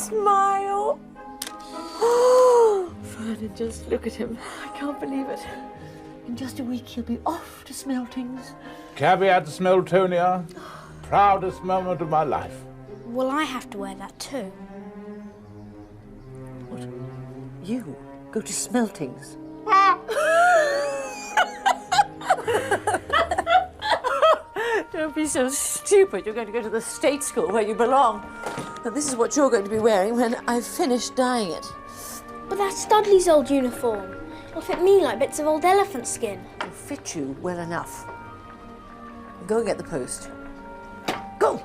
smile. Oh, Vernon, just look at him. I can't believe it. In just a week, he'll be off to Smeltings. Caveat Smeltonia. Proudest moment of my life. Well, I have to wear that too. What? You go to Smeltings? Don't be so stupid. You're going to go to the state school where you belong. And this is what you're going to be wearing when I've finished dyeing it. But that's Dudley's old uniform. It'll fit me like bits of old elephant skin. It'll fit you well enough. Go and get the post. Go!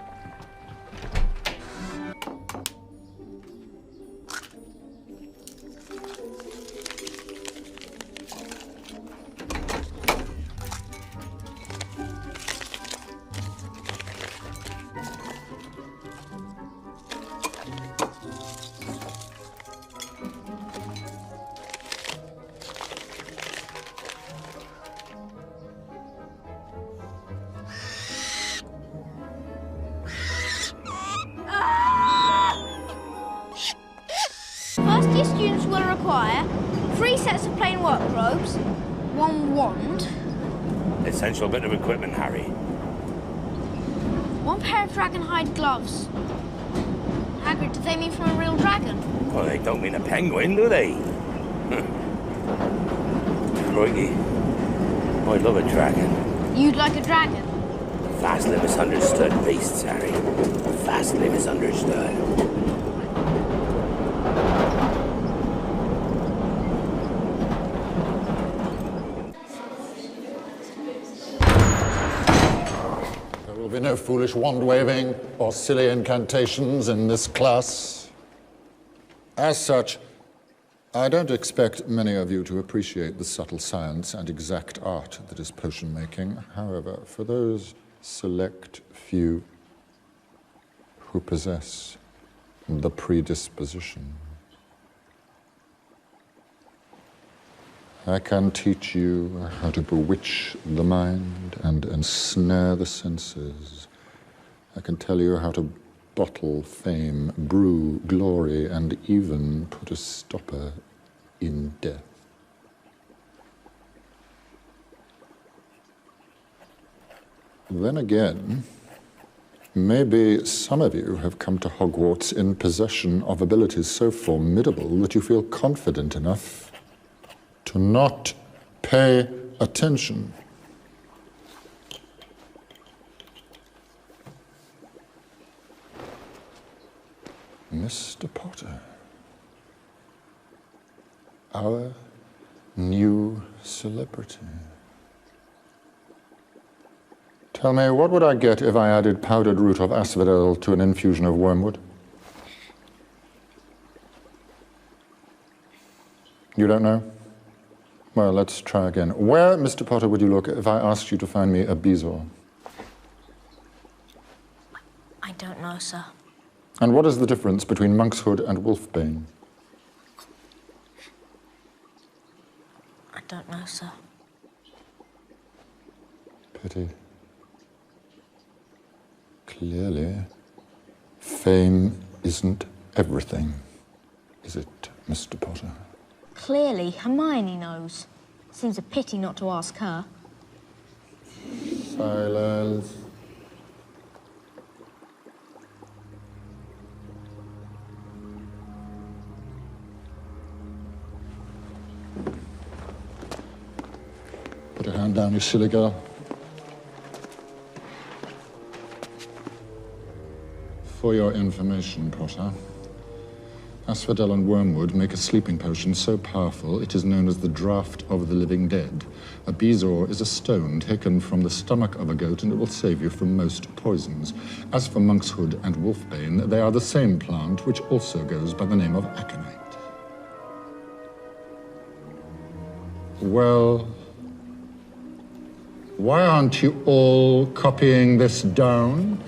First year students will require 3 sets of plain work robes, 1 wand, Essential bit of equipment, Harry. 1 pair of dragon hide gloves. Hagrid, do they mean from a real dragon? Well, they don't mean a penguin, do they? Crikey. I'd love a dragon. You'd like a dragon? Vastly misunderstood beasts, Harry. Vastly misunderstood. There will be no foolish wand-waving or silly incantations in this class. As such, I don't expect many of you to appreciate the subtle science and exact art that is potion-making. However, for those select few who possess the predisposition, I can teach you how to bewitch the mind and ensnare the senses. I can tell you how to bottle fame, brew glory, and even put a stopper in death. Then again, maybe some of you have come to Hogwarts in possession of abilities so formidable that you feel confident enough to not pay attention. Mr. Potter, our new celebrity. Tell me, what would I get if I added powdered root of asphodel to an infusion of wormwood? You don't know? Well, let's try again. Where, Mr. Potter, would you look if I asked you to find me a bezoar? I don't know, sir. And what is the difference between monkshood and wolfbane? I don't know, sir. Pity. Clearly, fame isn't everything, is it, Mr. Potter? Clearly, Hermione knows. Seems a pity not to ask her. Silence. Put your hand down, you silly girl. For your information, Potter, asphodel and wormwood make a sleeping potion so powerful it is known as the draught of the living dead. A bezoar is a stone taken from the stomach of a goat, and it will save you from most poisons. As for monkshood and wolfbane, they are the same plant, which also goes by the name of aconite. Well, why aren't you all copying this down?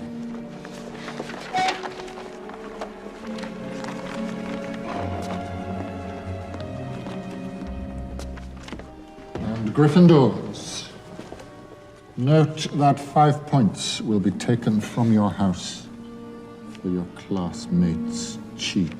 Gryffindors, note that 5 points will be taken from your house for your classmates' cheek.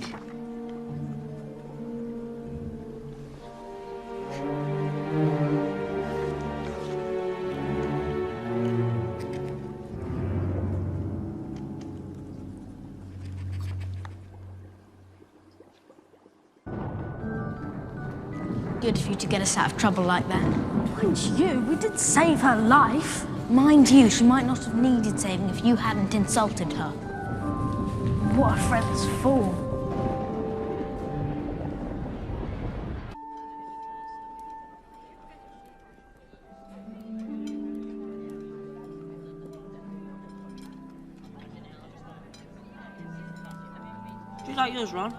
Good of you to get us out of trouble like that. Mind you, we did save her life. Mind you, she might not have needed saving if you hadn't insulted her. What a friend's for. Do you like yours, Ron?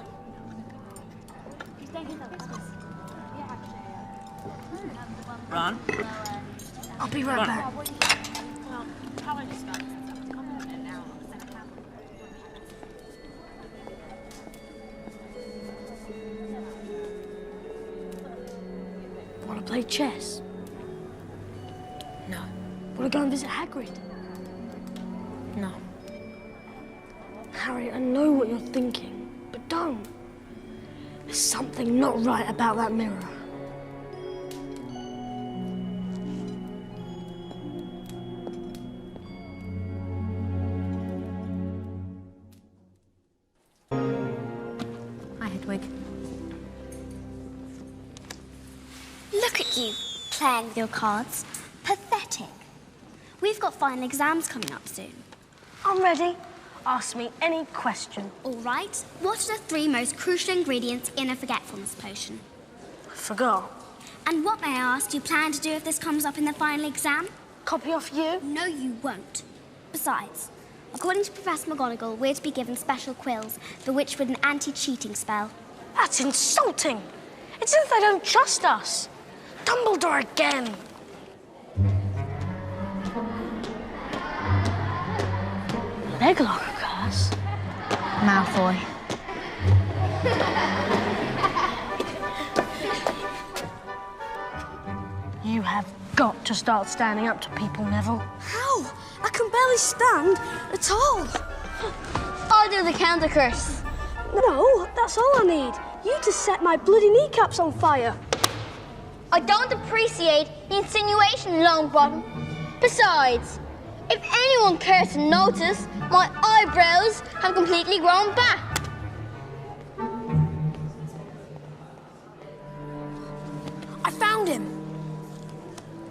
Ron? I'll be right back. Want to play chess? No. Want to go and visit Hagrid? No. Harry, I know what you're thinking, but don't. There's something not right about that mirror. Hi, Hedwig. Look at you, playing with your cards. Pathetic. We've got final exams coming up soon. I'm ready. Ask me any question. All right, what are the 3 most crucial ingredients in a forgetfulness potion? I forgot. And what, may I ask, do you plan to do if this comes up in the final exam? Copy off you? No, you won't. Besides, according to Professor McGonagall, we're to be given special quills, bewitched with an anti-cheating spell. That's insulting. It's as if they don't trust us. Dumbledore again. Leglock curse? Malfoy. You have got to start standing up to people, Neville. How? I can barely stand at all. I'll do the counter curse. No, that's all I need. You to set my bloody kneecaps on fire. I don't appreciate the insinuation, Longbottom. Besides, if anyone cares to notice, my eyebrows have completely grown back. I found him.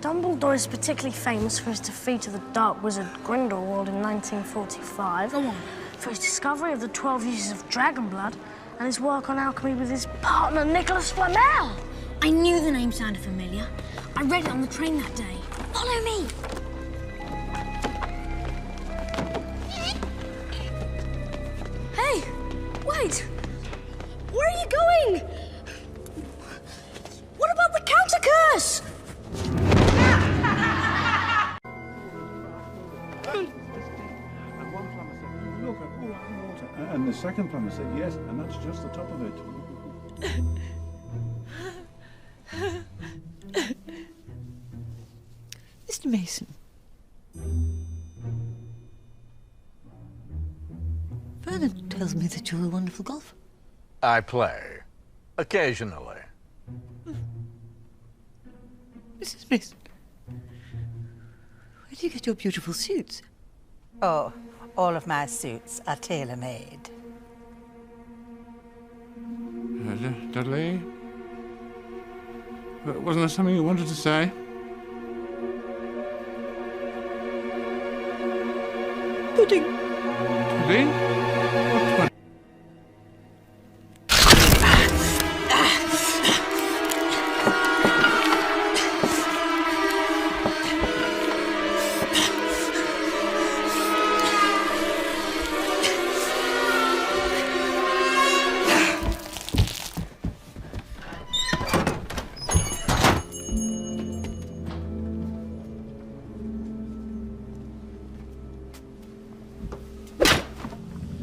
Dumbledore is particularly famous for his defeat of the Dark Wizard Grindelwald in 1945. Go on. For his discovery of the 12 uses of dragon blood and his work on alchemy with his partner, Nicholas Flamel. I knew the name sounded familiar. I read it on the train that day. Follow me. Hey, wait. Where are you going? What about the counter curse? And one plumber said, look, I pour out the water. And the second plumber said, yes, and that's just the top of it. Mr. Mason. Vernon tells me that you're a wonderful golfer. I play. Occasionally. Mrs. Mason, where do you get your beautiful suits? Oh, all of my suits are tailor-made. Dudley? Wasn't there something you wanted to say? Pudding. Pudding? What pudding?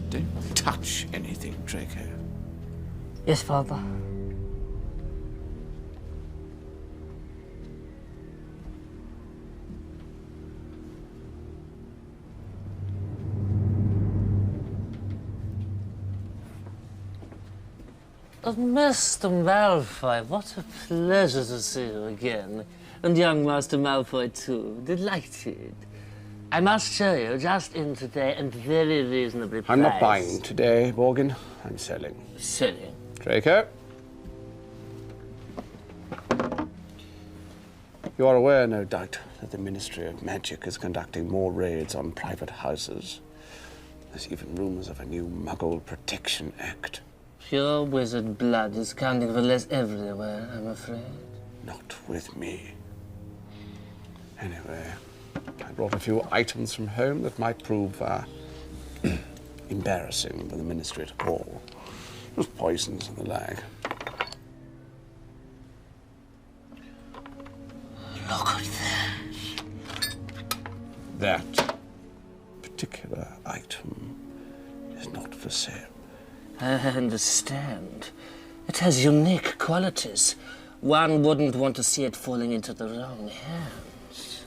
Don't touch anything, Draco. Yes, Father. Master Malfoy, what a pleasure to see you again. And young Master Malfoy, too. Delighted. I must show you, just in today, and very reasonably priced. I'm not buying today, Morgan. I'm selling. Selling? Draco? You are aware, no doubt, that the Ministry of Magic is conducting more raids on private houses. There's even rumors of a new Muggle Protection Act. Pure wizard blood is counting for less everywhere, I'm afraid. Not with me. Anyway, I brought a few items from home that might prove embarrassing for the Ministry to call. Just poisons and the like. Look at that. That particular item is not for sale. I understand. It has unique qualities. One wouldn't want to see it falling into the wrong hands.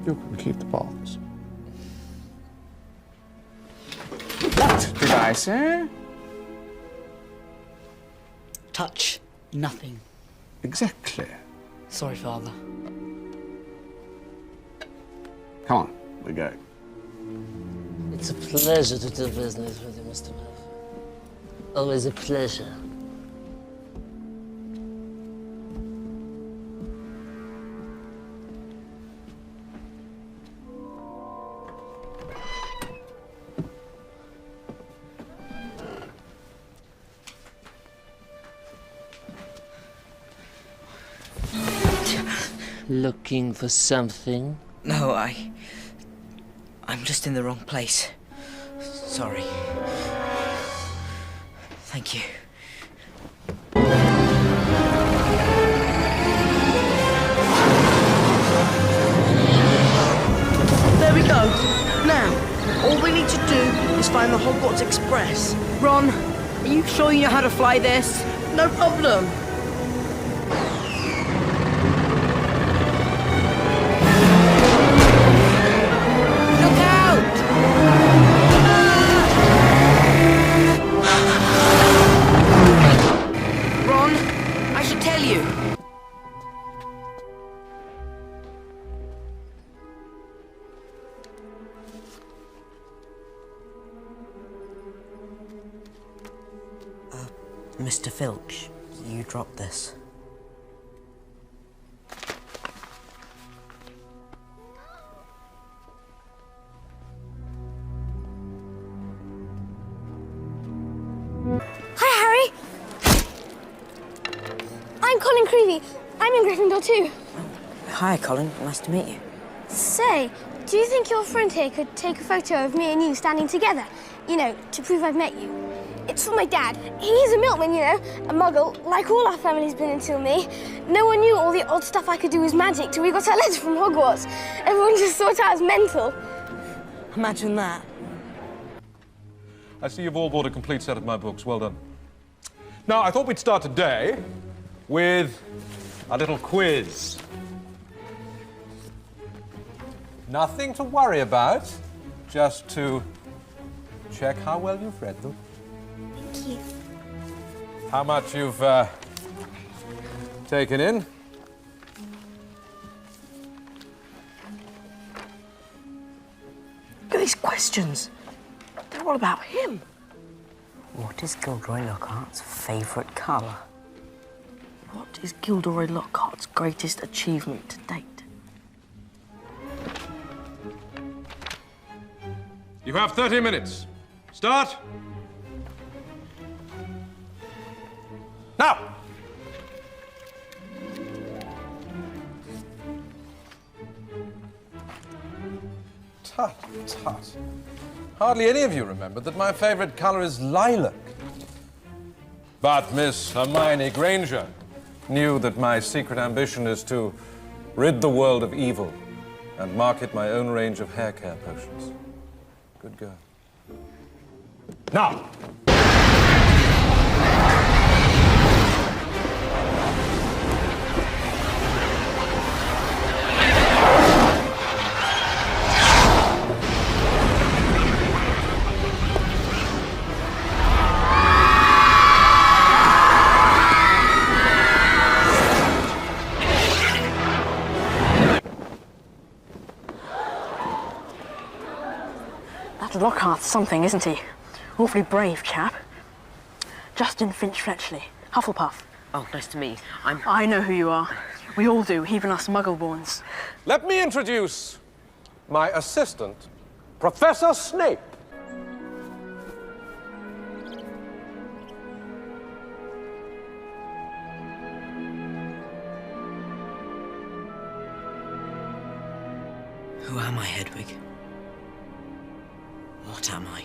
You can keep the box. What did I say? Touch nothing. Exactly. Sorry, Father. Come on, we're going. It's a pleasure to do business with you, Mr. Malfoy. Always a pleasure. Looking for something? No, I'm just in the wrong place. Sorry. Thank you. There we go. Now, all we need to do is find the Hogwarts Express. Ron, are you sure you know how to fly this? No problem. Mr. Filch, you dropped this. Hi, Harry. I'm Colin Creevy. I'm in Gryffindor too. Hi, Colin. Nice to meet you. Say, do you think your friend here could take a photo of me and you standing together? You know, to prove I've met you. It's for my dad. He's a milkman, you know, a muggle, like all our family's been until me. No one knew all the odd stuff I could do was magic till we got our letter from Hogwarts. Everyone just thought I was mental. Imagine that. I see you've all bought a complete set of my books. Well done. Now, I thought we'd start today with a little quiz. Nothing to worry about, just to check how well you've read them. Thank you. How much you've taken in. Look at these questions. They're all about him. What is Gilderoy Lockhart's favourite colour? What is Gilderoy Lockhart's greatest achievement to date? You have 30 minutes. Start. Now! Tut, tut. Hardly any of you remembered that my favorite color is lilac. But Miss Hermione Granger knew that my secret ambition is to rid the world of evil and market my own range of hair care potions. Good girl. Now! That's Lockhart something, isn't he? Awfully brave chap. Justin Finch Fletchley, Hufflepuff. Oh, nice to meet you. I know who you are. We all do, even us Muggleborns. Let me introduce my assistant, Professor Snape. Who am I, Hedwig? What am I?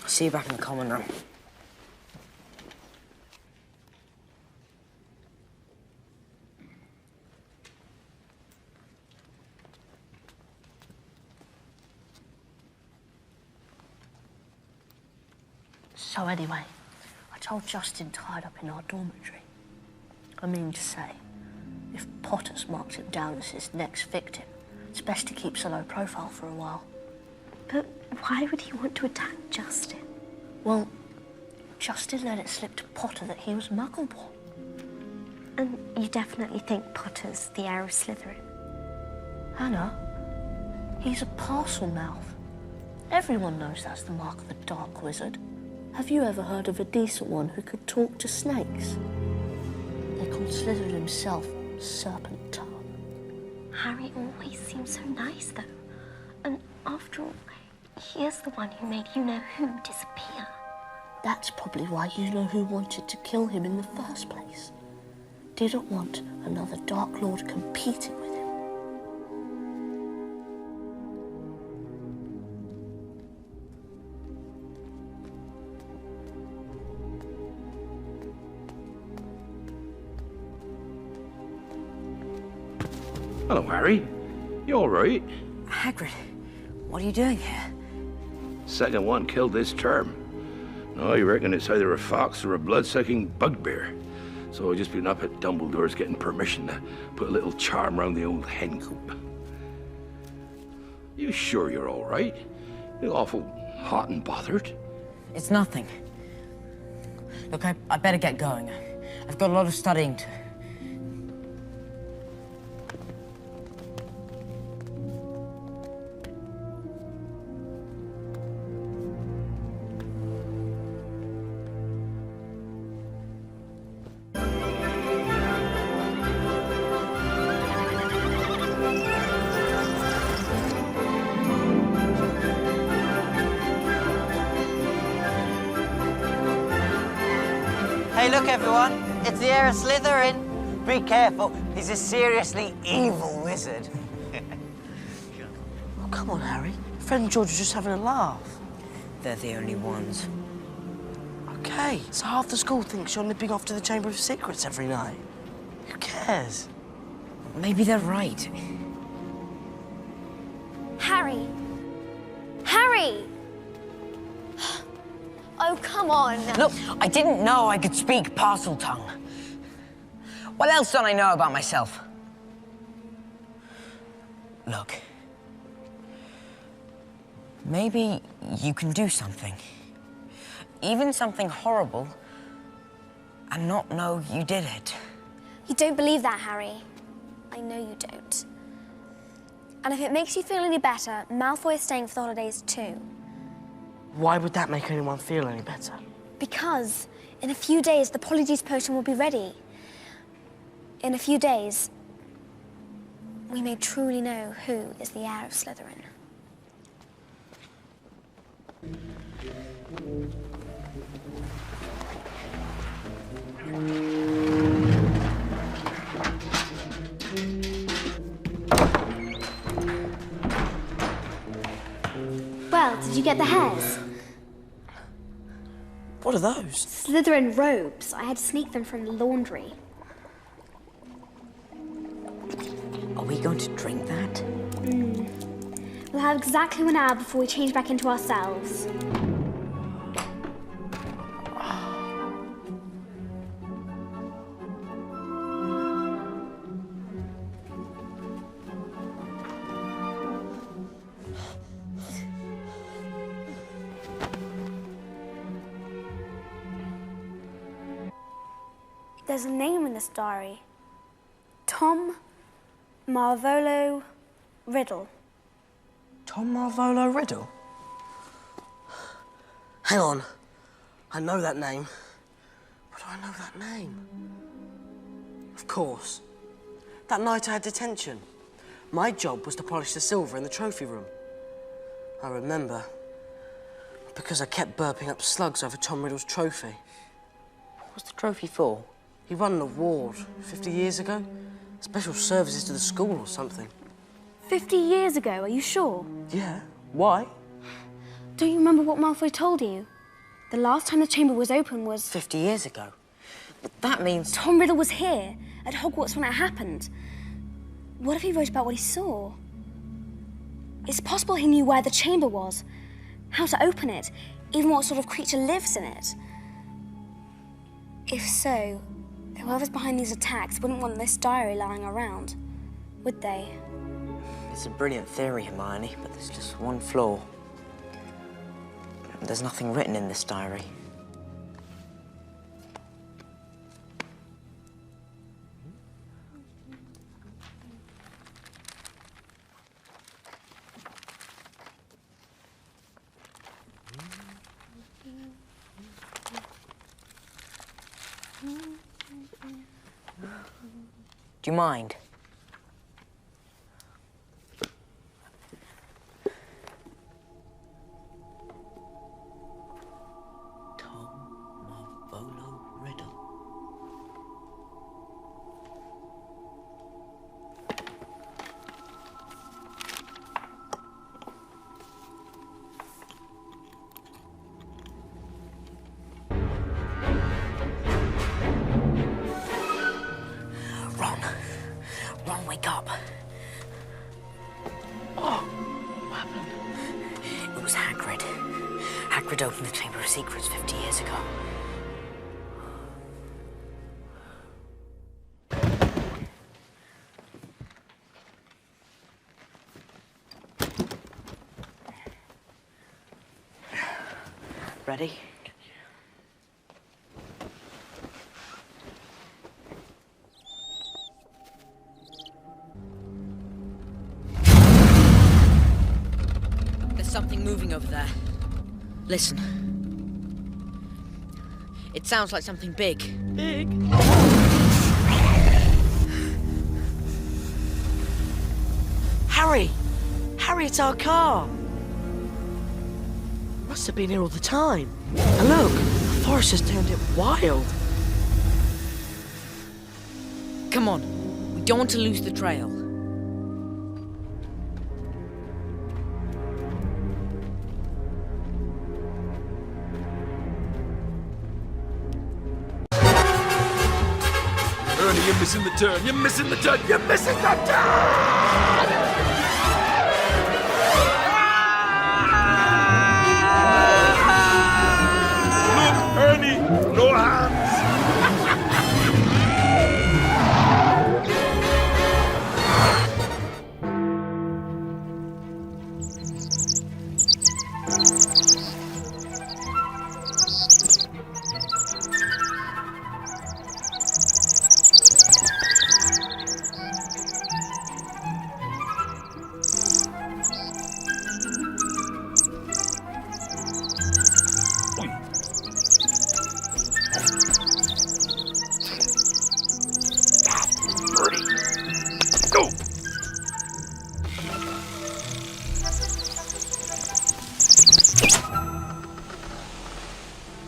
See you back in the common room. So anyway, I told Justin tied up in our dormitory. I mean to say, if Potter's marked him down as his next victim, it's best to keep a low profile for a while. But why would he want to attack Justin? Well, Justin let it slip to Potter that he was Muggleborn. And you definitely think Potter's the heir of Slytherin? Hannah, he's a Parselmouth. Everyone knows that's the mark of a dark wizard. Have you ever heard of a decent one who could talk to snakes? They called Slytherin himself Serpent Tongue. Harry always seems so nice, though. And after all, he is the one who made you-know-who disappear. That's probably why you-know-who wanted to kill him in the first place. Didn't want another Dark Lord competing with him. Hello, Harry. You all right? Hagrid, what are you doing here? Second one killed this term. No, I reckon it's either a fox or a blood-sucking bugbear. So I've just been up at Dumbledore's getting permission to put a little charm around the old hen coop. You sure you're all right? You're awful hot and bothered. It's nothing. Look, I better get going. I've got a lot of studying to... Hey, look, everyone. It's the heir of Slytherin. Be careful. He's a seriously evil wizard. Oh, come on, Harry. Fred and George are just having a laugh. They're the only ones. Okay, so half the school thinks you're nipping off to the Chamber of Secrets every night. Who cares? Maybe they're right. Harry! Harry! Oh, come on. Look, I didn't know I could speak Parseltongue. What else don't I know about myself? Look. Maybe you can do something. Even something horrible, and not know you did it. You don't believe that, Harry. I know you don't. And if it makes you feel any better, Malfoy is staying for the holidays too. Why would that make anyone feel any better? Because in a few days, the Polyjuice potion will be ready. In a few days, we may truly know who is the heir of Slytherin. Well, did you get the hairs? What are those? Slytherin robes. I had to sneak them from the laundry. you going to drink that? We'll have exactly 1 hour before we change back into ourselves. There's a name in this diary. Tom Marvolo Riddle. Tom Marvolo Riddle? Hang on. I know that name. But do I know that name? Of course. That night I had detention. My job was to polish the silver in the trophy room. I remember. Because I kept burping up slugs over Tom Riddle's trophy. What was the trophy for? He won an award 50 years ago. Special services to the school or something. 50 years ago, are you sure? Yeah. Why? Don't you remember what Malfoy told you? The last time the chamber was open was... 50 years ago. But that means... Tom Riddle was here, at Hogwarts when it happened. What if he wrote about what he saw? It's possible he knew where the chamber was, how to open it, even what sort of creature lives in it. If so, whoever's behind these attacks wouldn't want this diary lying around, would they? It's a brilliant theory, Hermione, but there's just one flaw. There's nothing written in this diary. Do you mind? Ron, wake up. Oh, what happened? It was Hagrid. Hagrid opened the Chamber of Secrets 50 years ago. Ready? Something moving over there. Listen. It sounds like something big. Big? Harry! Harry, it's our car! Must have been here all the time. And look, the forest has turned it wild. Come on, we don't want to lose the trail. Ernie, you're missing the turn. You're missing the turn. You're missing the turn! Look, Ernie, no hands.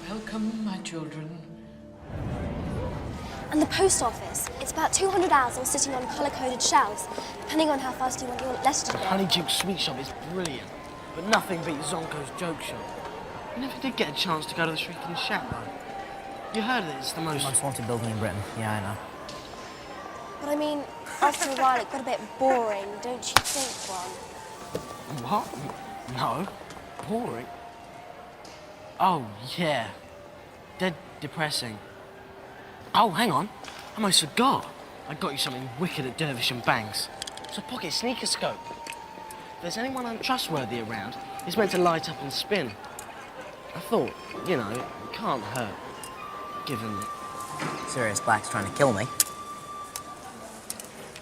Welcome, my children. And the post office. It's about 200 owls sitting on colour-coded shelves, depending on how fast you want your letter to go. The Honeyduke Sweet Shop is brilliant, but nothing beats Zonko's Joke Shop. I never did get a chance to go to the Shrieking Shack, though. You heard of it, it's the most wanted building in Britain. Yeah, I know. But I mean, after a while it got a bit boring, don't you think, Ron? What? No. Boring? Oh, yeah. Dead depressing. Oh, hang on. I almost forgot. I got you something wicked at Dervish and Banks. It's a pocket sneaker scope. If there's anyone untrustworthy around, it's meant to light up and spin. I thought, you know, it can't hurt, given that... Sirius Black's trying to kill me.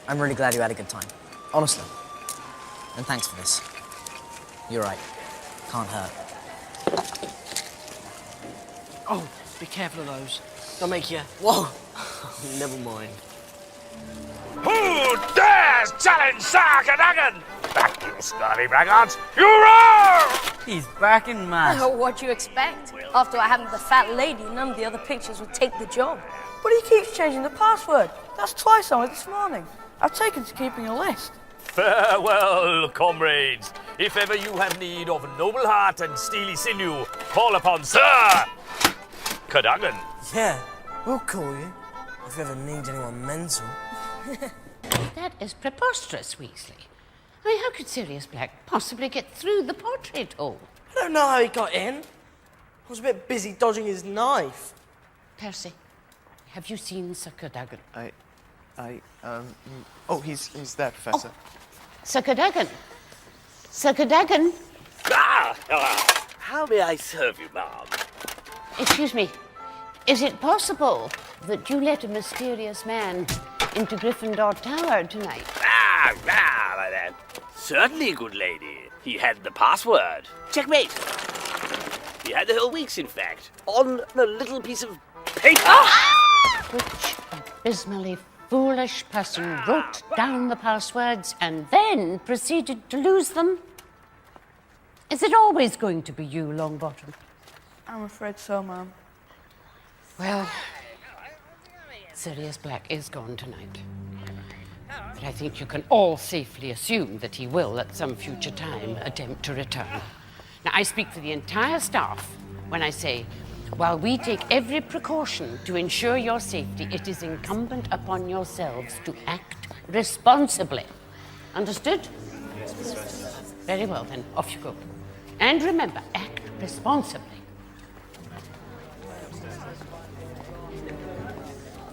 I'm really glad you had a good time. Honestly. And thanks for this. You're right. Can't hurt. Oh, be careful of those. They'll make you... Whoa! Never mind. Who dares challenge Sir Cadogan? Back, you scurvy braggarts! You roar! He's back in mass. What you expect? After I having the fat lady, none of the other pictures would take the job. But he keeps changing the password. That's twice on it this morning. I've taken to keeping a list. Farewell, comrades. If ever you have need of noble heart and steely sinew, call upon Sir Cadogan. Yeah, we'll call you if you ever need anyone mental. That is preposterous, Weasley. I mean, how could Sirius Black possibly get through the portrait hole? I don't know how he got in. I was a bit busy dodging his knife. Percy, have you seen Sir Cadogan? Oh, he's there, Professor. Sir Cadogan? Sir Cadogan? How may I serve you, ma'am? Excuse me. Is it possible that you let a mysterious man into Gryffindor Tower tonight? Certainly, good lady. He had the password. Checkmate. He had the whole week's, in fact, on a little piece of paper. Which abysmally foolish person wrote down the passwords and then proceeded to lose them? Is it always going to be you, Longbottom? I'm afraid so, Ma'am. Well, Sirius Black is gone tonight. But I think you can all safely assume that he will, at some future time, attempt to return. Now, I speak for the entire staff when I say, while we take every precaution to ensure your safety, it is incumbent upon yourselves to act responsibly. Understood? Very well, then, off you go. And remember, act responsibly.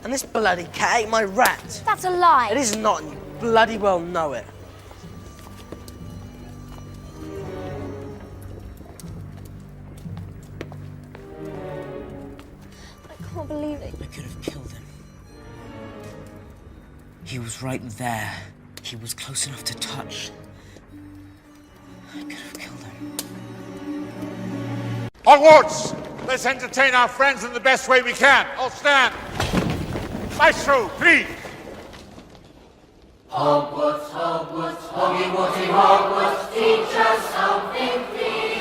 And this bloody cat ate my rat. That's a lie. It is not, and you bloody well know it. I can't believe it. I could have killed him. He was right there. He was close enough to touch. I could have killed him. Onwards! Let's entertain our friends in the best way we can. All stand. Maestro, please. Hogwarts, Hogwarts, Hoggy Woggy Hogwarts, teach us something, please.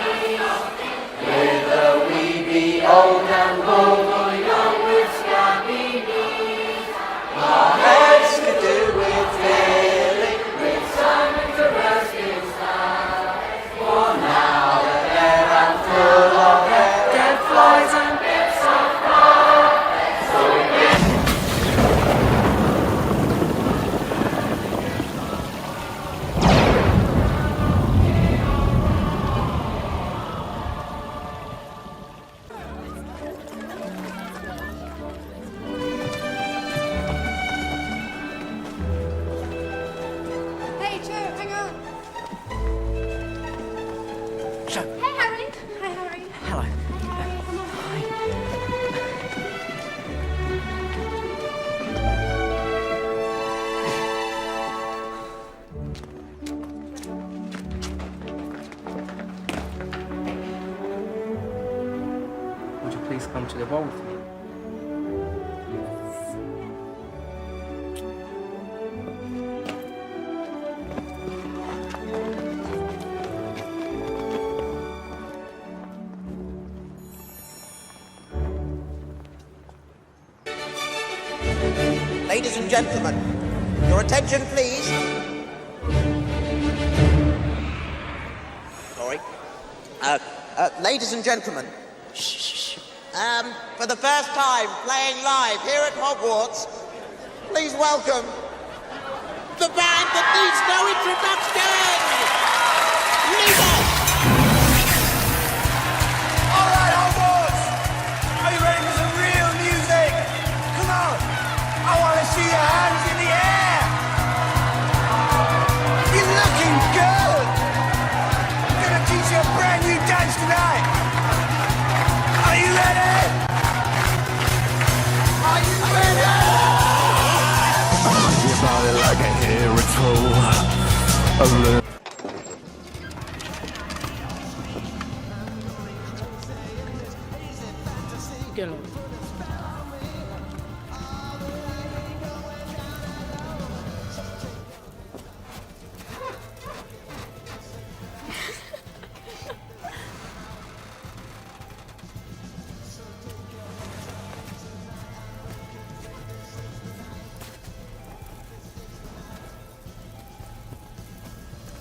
Whether we be old and bold or young with scabby knees, our heads could do with filling with some interesting stuff. For now that they're out full of dead flies and bits of fluff, so Hey, Joe, hang on. Hey, Harry. Hi, Harry. Hello. Would you please come to the ball with me? Ladies and gentlemen, your attention, please. Sorry. Ladies and gentlemen. For the first time playing live here at Hogwarts, please welcome The band that needs no introduction! Leaders! All right, old boys! Are you ready for some real music? Come on! I want to see your hands in the air! You're looking good! I'm going to teach you a brand new dance tonight! Are you ready? Are you ready? Rock your body like a hairy troll. Get on.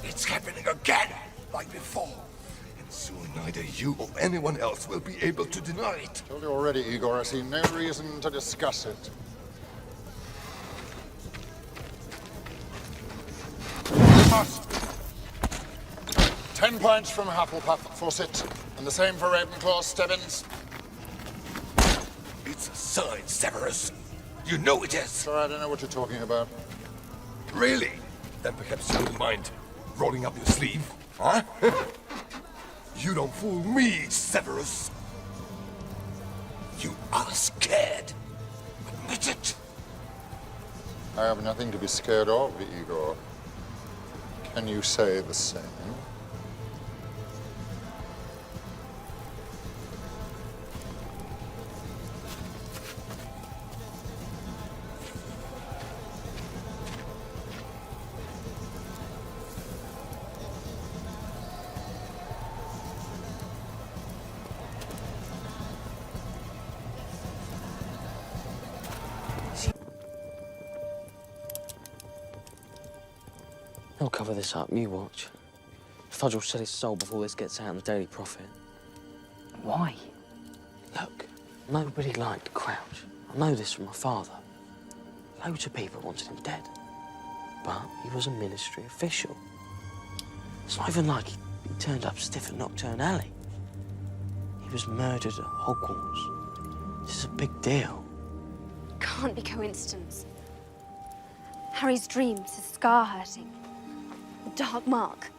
It's happening again, like before. And soon neither you or anyone else will be able to deny it. Told you already, Igor. I see no reason to discuss it. Must. 10 points from Hufflepuff for Sit, and the same for Ravenclaw, Stebbins. It's a sign, Severus. You know it is. Sorry, I don't know what you're talking about. Really? Then perhaps you wouldn't mind rolling up your sleeve, huh? You don't fool me, Severus. You are scared. Admit it. I have nothing to be scared of, Igor. Can you say the same? I'll cover this up, you watch. Fudge will sell his soul before this gets out in the Daily Prophet. Why? Look, nobody liked Crouch. I know this from my father. Loads of people wanted him dead. But he was a ministry official. It's not even like he turned up stiff at Nocturne Alley. He was murdered at Hogwarts. This is a big deal. Can't be coincidence. Harry's dreams, his scar hurting. The dark mark.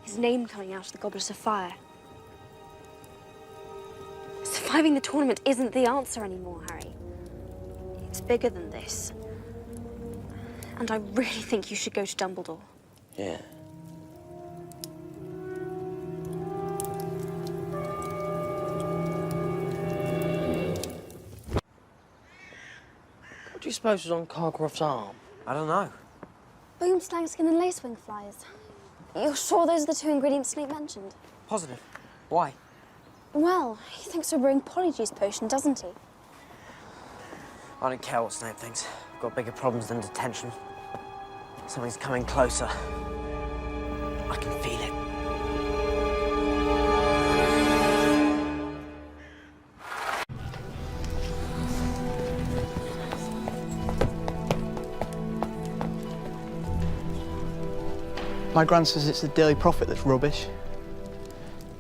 His name coming out of the Goblet of Fire. Surviving the tournament isn't the answer anymore, Harry. It's bigger than this. And I really think you should go to Dumbledore. Yeah. What do you suppose was on Carcroft's arm? I don't know. Boom, Slangskin, and lacewing flies. You're sure those are the two ingredients Snape mentioned? Positive. Why? Well, he thinks we're brewing Polyjuice potion, doesn't he? I don't care what Snape thinks. I've got bigger problems than detention. Something's coming closer. I can feel it. My gran says it's the Daily Prophet that's rubbish.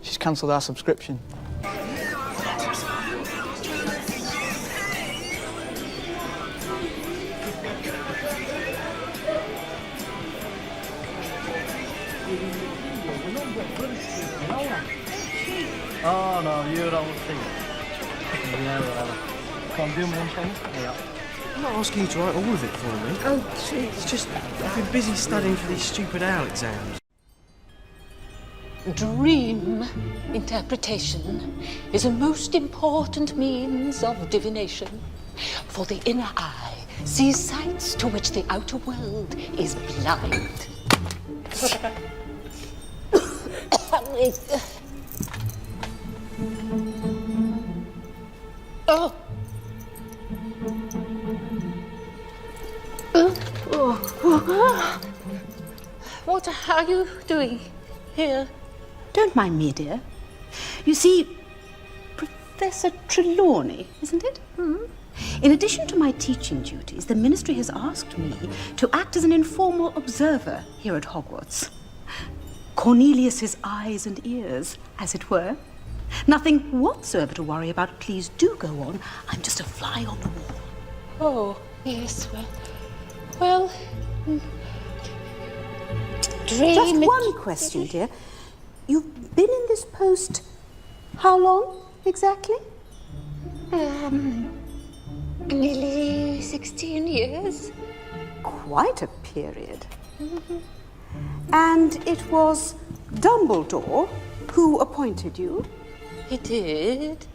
She's cancelled our subscription. Oh no, you don't think. Yeah, whatever. Come on, do me one thing. Yeah. I'm not asking you to write all of it for me. Oh, it's just I've been busy studying for these stupid OWL exams. Dream interpretation is a most important means of divination. For the inner eye sees sights to which the outer world is blind. Oh. What are you doing here? Don't mind me, dear. You see, Professor Trelawney, isn't it? In addition to my teaching duties, the Ministry has asked me to act as an informal observer here at Hogwarts. Cornelius's eyes and ears, as it were. Nothing whatsoever to worry about. Please do go on. I'm just a fly on the wall. Oh, yes, well... Just one question, dear. You've been in this post how long, exactly? Nearly 16 years. Quite a period. And it was Dumbledore who appointed you? He did.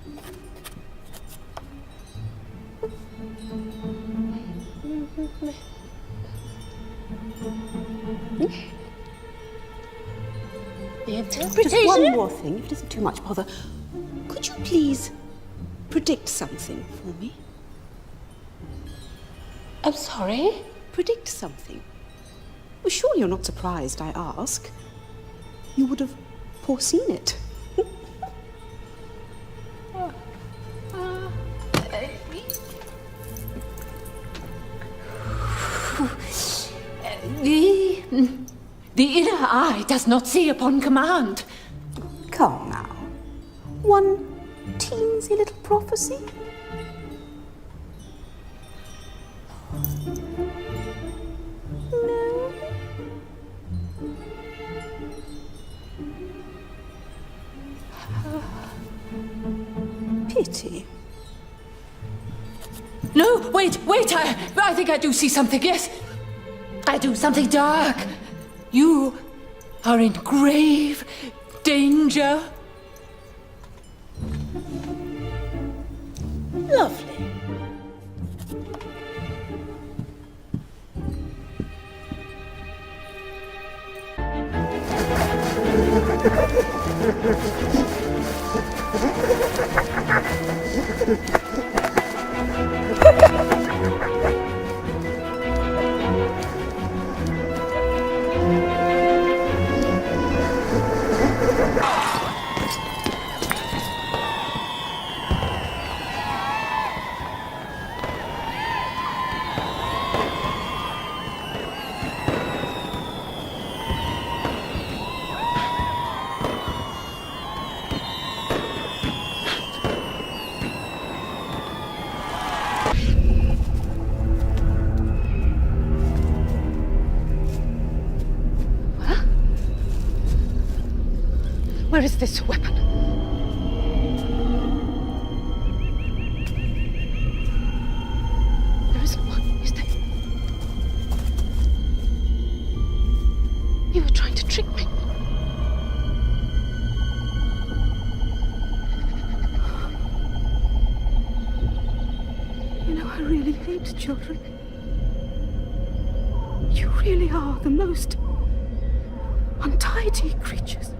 The interpretation. Just one more thing, if it isn't too much bother. Could you please predict something for me? I'm sorry? Predict something. Well, surely you're not surprised I ask. You would have foreseen it. The inner eye does not see upon command. Come now. One teensy little prophecy? No? Pity. No, wait! I think I do see something, yes. I do, something dark. You are in grave danger. Lovely. Where is this weapon? There isn't one, is there? You were trying to trick me. You know, I really hate children. You really are the most untidy creatures.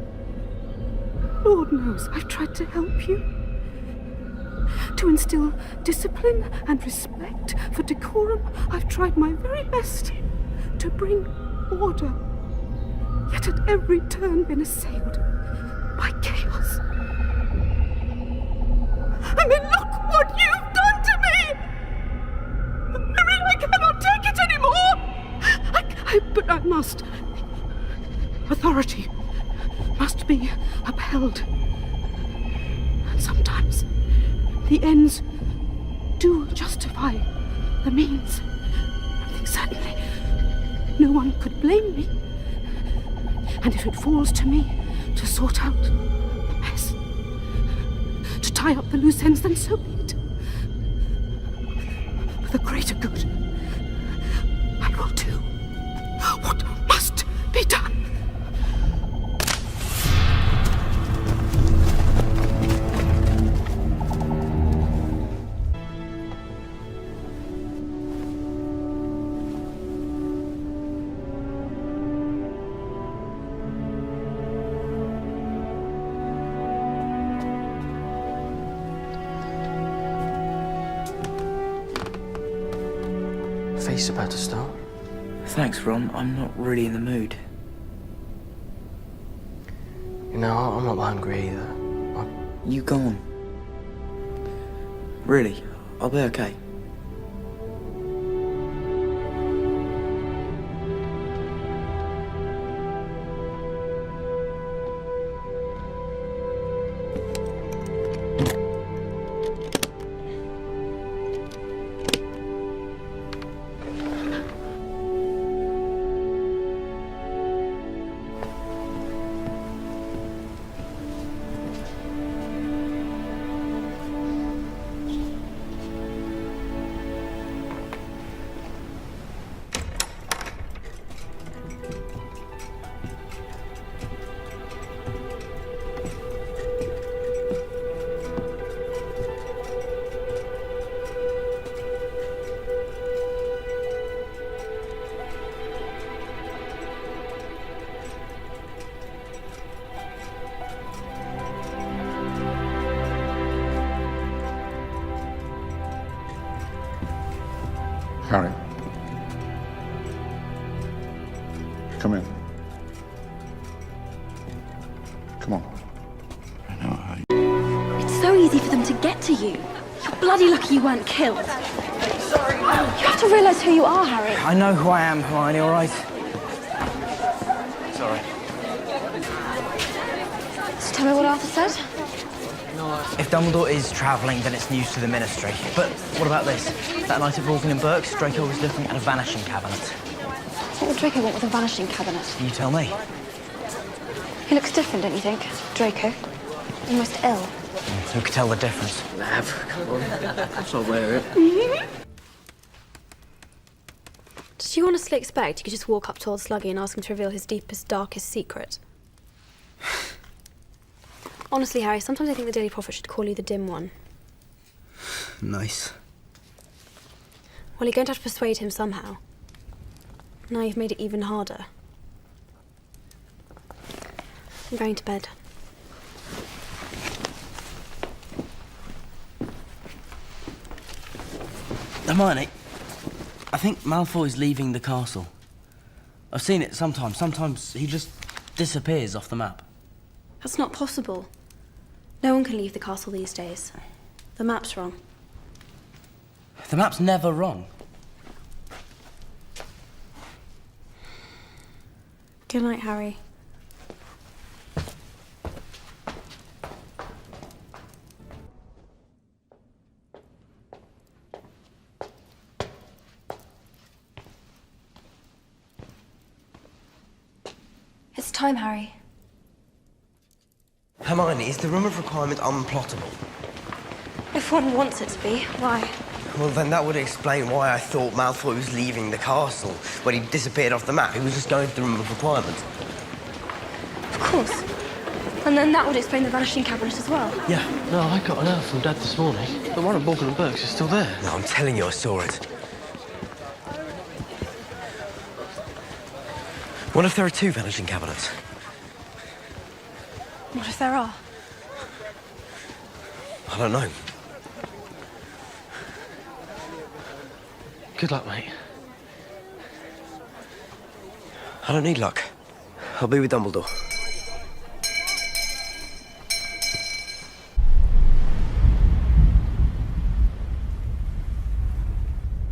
Lord knows I've tried to help you. To instill discipline and respect for decorum, I've tried my very best to bring order. Yet at every turn been assailed by chaos. I mean, look what you've done to me! I cannot take it anymore! But I must. Authority must be upheld. And sometimes the ends do justify the means. I think certainly no one could blame me. And if it falls to me to sort out the mess, to tie up the loose ends, then so be it. For the greater good, I will do what must be done. Feast's about to start. Thanks, Ron. I'm not really in the mood. You know, I'm not hungry either. You go on. Really, I'll be okay. Come in. Come on. It's so easy for them to get to you. You're bloody lucky you weren't killed. Sorry. You have to realise who you are, Harry. I know who I am, Hermione, all right? Sorry. So tell me what Arthur said. If Dumbledore is travelling, then it's news to the Ministry. But what about this? That night at Broughton and Berks, Draco was looking at a vanishing cabinet. What would Draco want with a vanishing cabinet? You tell me. He looks different, don't you think? Draco. Almost ill. Who could tell the difference? Mav, come on. I'll wear it. Did you honestly expect you could just walk up to old Sluggy and ask him to reveal his deepest, darkest secret? Honestly, Harry, sometimes I think the Daily Prophet should call you the Dim One. Nice. Well, you're going to have to persuade him somehow. Now you've made it even harder. I'm going to bed. Hermione, I think Malfoy's leaving the castle. I've seen it sometimes. Sometimes he just disappears off the map. That's not possible. No one can leave the castle these days. The map's wrong. The map's never wrong. Good night, Harry. It's time, Harry. Hermione, is the room of requirement unplottable? If one wants it to be, why? Well, then that would explain why I thought Malfoy was leaving the castle when he disappeared off the map. He was just going to the room of requirement. Of course. And then that would explain the vanishing cabinet as well. Yeah, no, I got an alert from Dad this morning. The one at Broughton and Berks is still there. No, I'm telling you, I saw it. What if there are two vanishing cabinets? What if there are? I don't know. Good luck, mate. I don't need luck. I'll be with Dumbledore.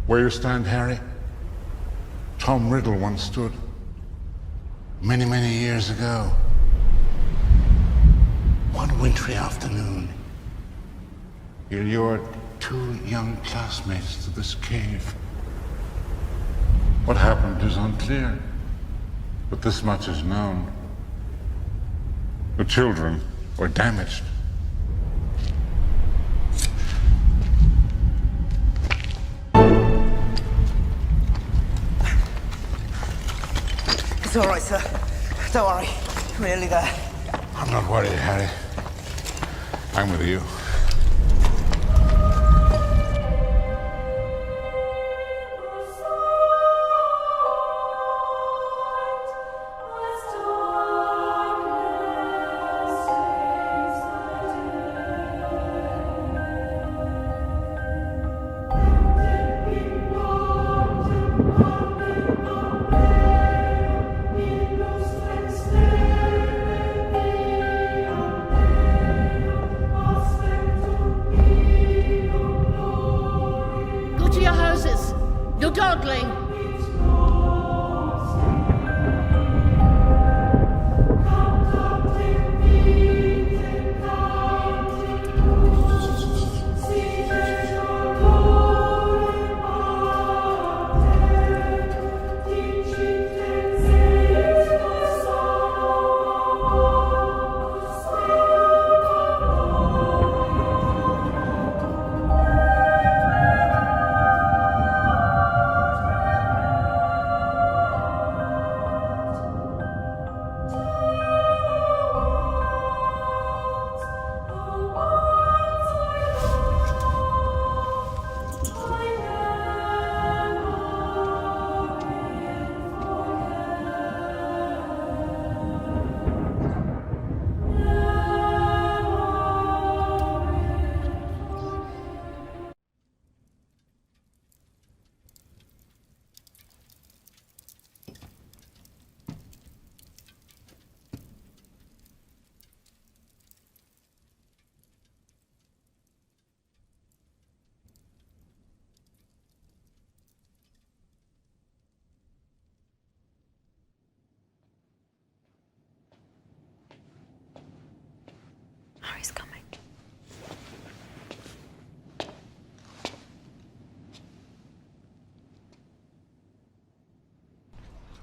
Where you stand, Harry? Tom Riddle once stood. Many, many years ago. One wintry afternoon, you lured two young classmates to this cave. What happened is unclear, but this much is known. The children were damaged. It's all right, sir. Don't worry. I'm nearly there. I'm not worried, Harry. I'm with you.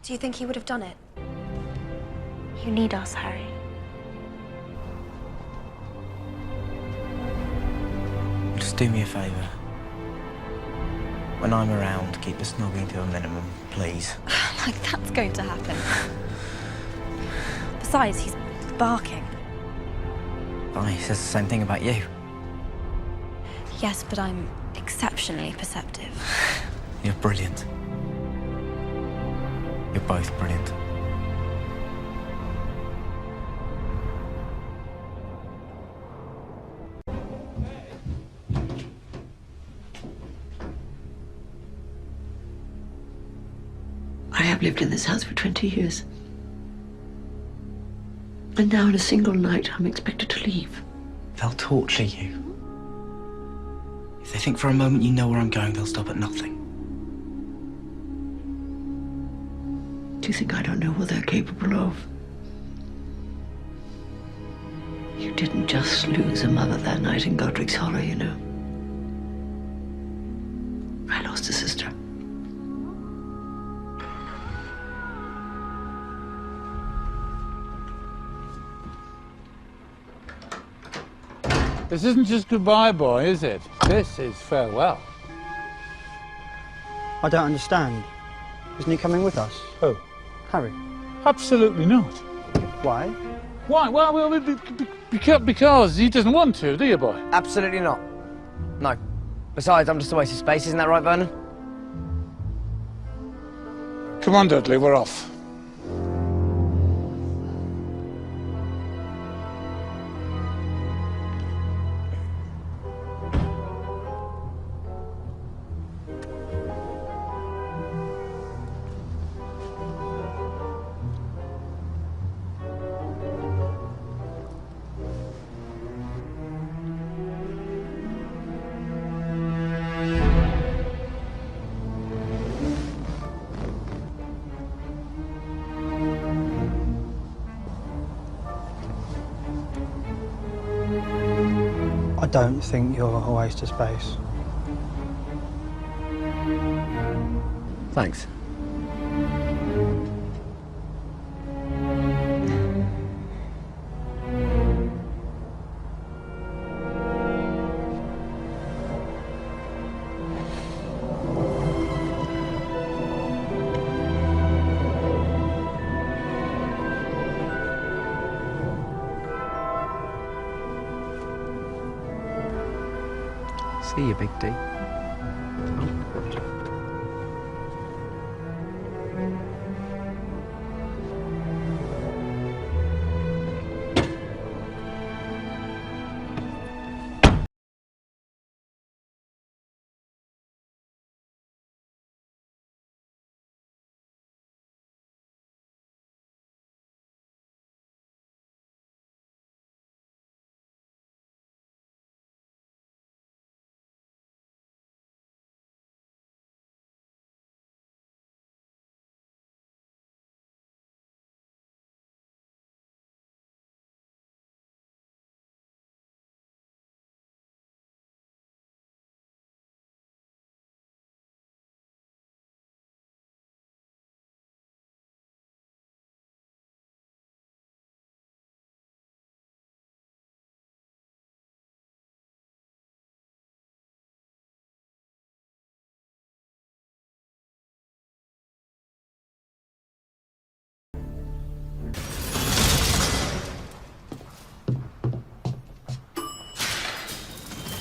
Do you think he would have done it? You need us, Harry. Just do me a favour. When I'm around, keep the snogging to a minimum, please. Like that's going to happen. Besides, he's barking. Funny, he says the same thing about you. Yes, but I'm exceptionally perceptive. You're brilliant. You're both brilliant. I have lived in this house for 20 years. And now in a single night, I'm expected to leave. They'll torture you. If they think for a moment you know where I'm going, they'll stop at nothing. Do you think I don't know what they're capable of? You didn't just lose a mother that night in Godric's Hollow, you know. I lost a sister. This isn't just goodbye, boy, is it? This is farewell. I don't understand. Isn't he coming with us? Who? Harry. Absolutely not. Why? Why? Well, because he doesn't want to, do you, boy? Absolutely not. No. Besides, I'm just a waste of space, isn't that right, Vernon? Come on, Dudley, we're off. I don't think you're a waste of space. Thanks. See you, Big D.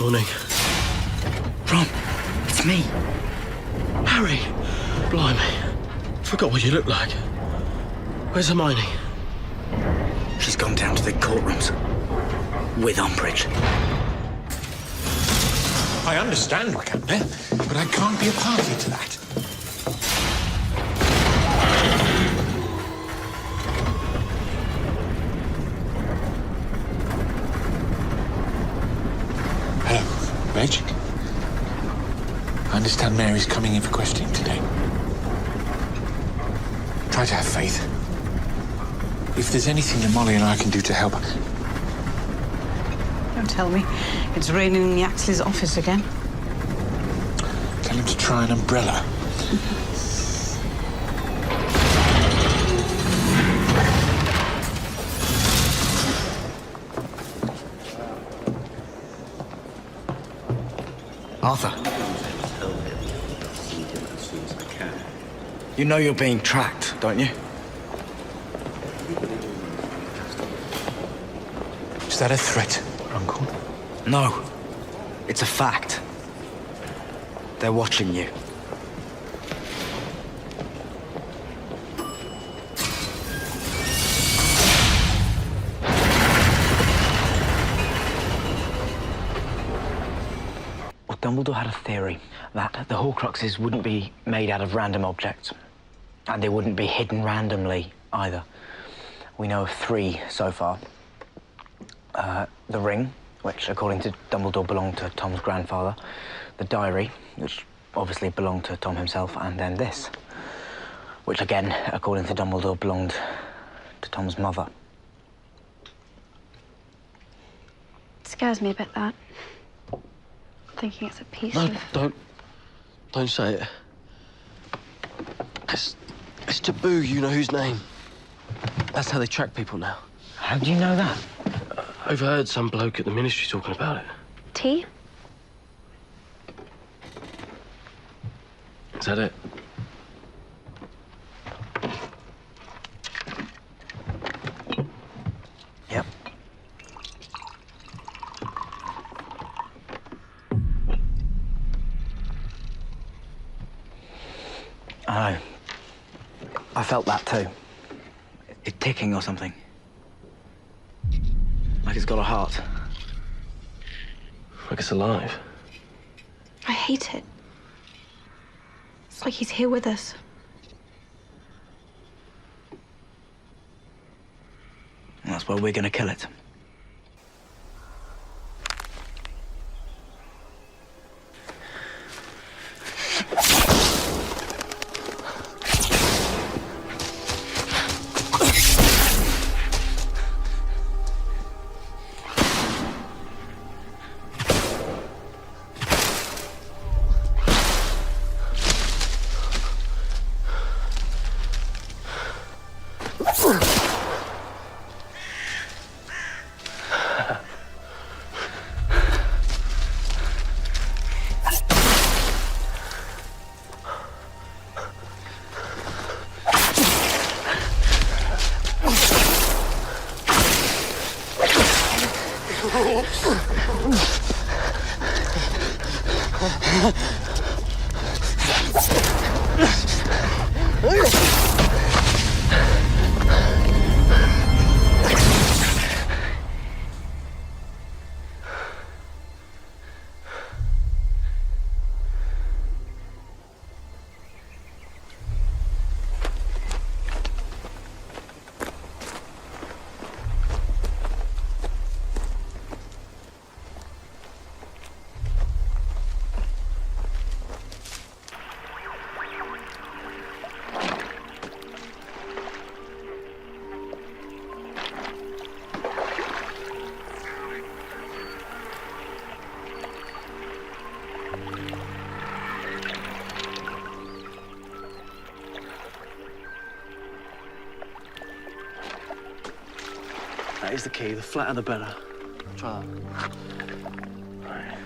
Morning. Ron, it's me. Harry! Blimey. Forgot what you look like. Where's Hermione? She's gone down to the courtrooms. With Umbridge. I understand, Captain, but I can't be a party to that. Hello, Reg. I understand Mary's coming in for questioning today. Try to have faith. If there's anything that Molly and I can do to help, Don't tell me. It's raining in the Axley's office again. tell him to try an umbrella. Arthur. You know you're being tracked, don't you? Is that a threat, Uncle? No. It's a fact. They're watching you. Well, Dumbledore had a theory that the Horcruxes wouldn't be made out of random objects, and they wouldn't be hidden randomly either. We know of 3 so far. The ring, which according to Dumbledore belonged to Tom's grandfather, the diary, which obviously belonged to Tom himself, and then this, which again, according to Dumbledore, belonged to Tom's mother. It scares me a bit, that. Thinking it's a piece No, of... don't say it. It's taboo, you know whose name. That's how they track people now. How do you know that? Overheard some bloke at the ministry talking about it. Tea? Is that it? Yep. I know. I felt that too. It ticking or something. Like it's got a heart. Like it's alive. I hate it. It's like he's here with us. That's why we're gonna kill it. That is the key. The flatter the better. Try that. Right.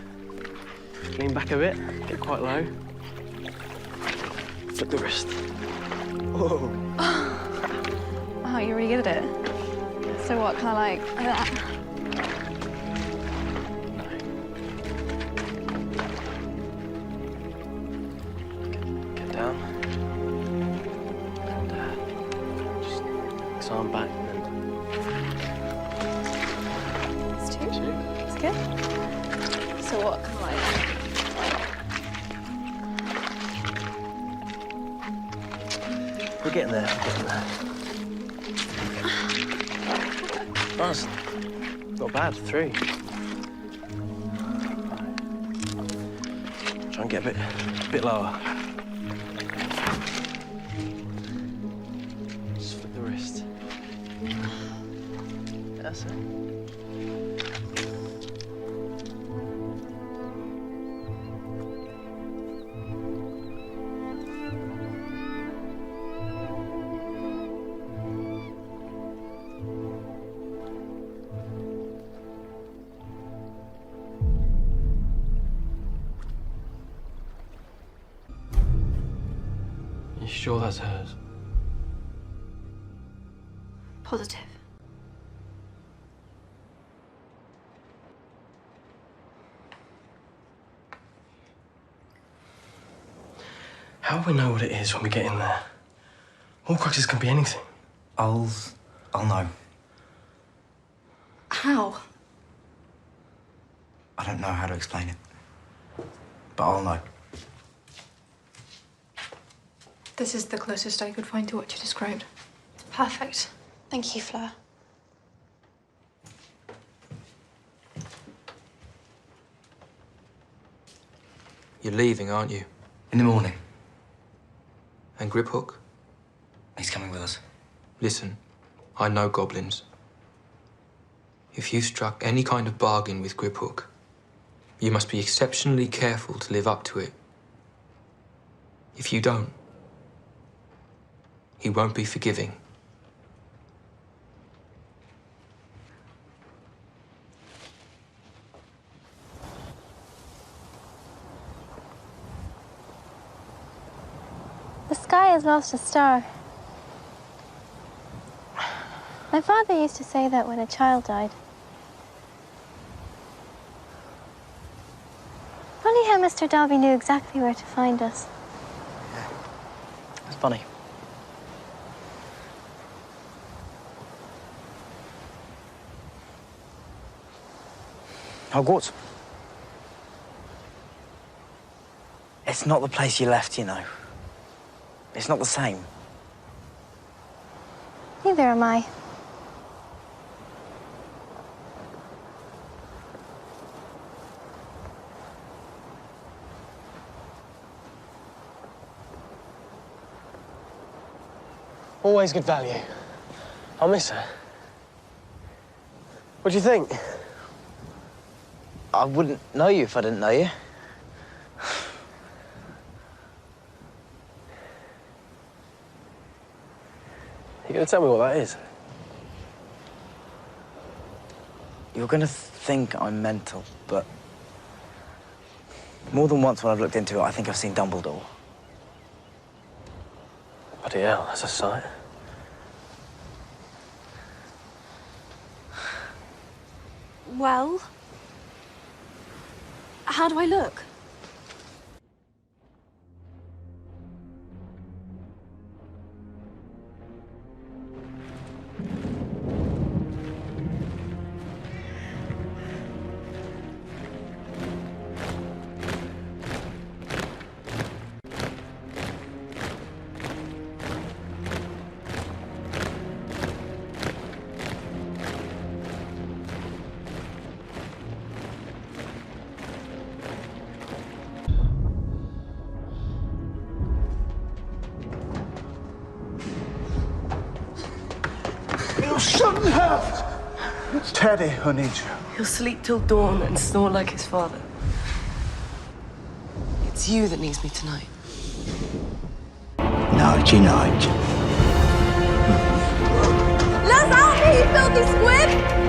Lean back a bit. Get quite low. Flick the wrist. Whoa. Oh, you're really good at it. So what, kind of like that? Get down. And just this arm back. It's 2. It's good. So what, kind of like... We're getting there. We're getting there. That's not bad. 3. Try and get a bit lower. Just flip the wrist. That's it. sure that's hers? Positive. How will we know what it is when we get in there? Horcruxes can be anything. I'll know. How? I don't know how to explain it. But I'll know. This is the closest I could find to what you described. Perfect. Thank you, Fleur. You're leaving, aren't you? In the morning. And Griphook? He's coming with us. Listen, I know goblins. If you struck any kind of bargain with Griphook, you must be exceptionally careful to live up to it. If you don't, he won't be forgiving. The sky has lost a star. My father used to say that when a child died. Funny how Mr. Dobby knew exactly where to find us. It's funny. Hogwarts? It's not the place you left, you know. It's not the same. Neither am I. Always good value. I'll miss her. What do you think? I wouldn't know you if I didn't know you. You gonna tell me what that is? You're gonna think I'm mental, but more than once when I've looked into it, I think I've seen Dumbledore. Bloody hell, that's a sight. Well, how do I look? You shouldn't have! It's Teddy who needs you. He'll sleep till dawn and snore like his father. It's you that needs me tonight. Nighty night. Let out me, you filthy squid!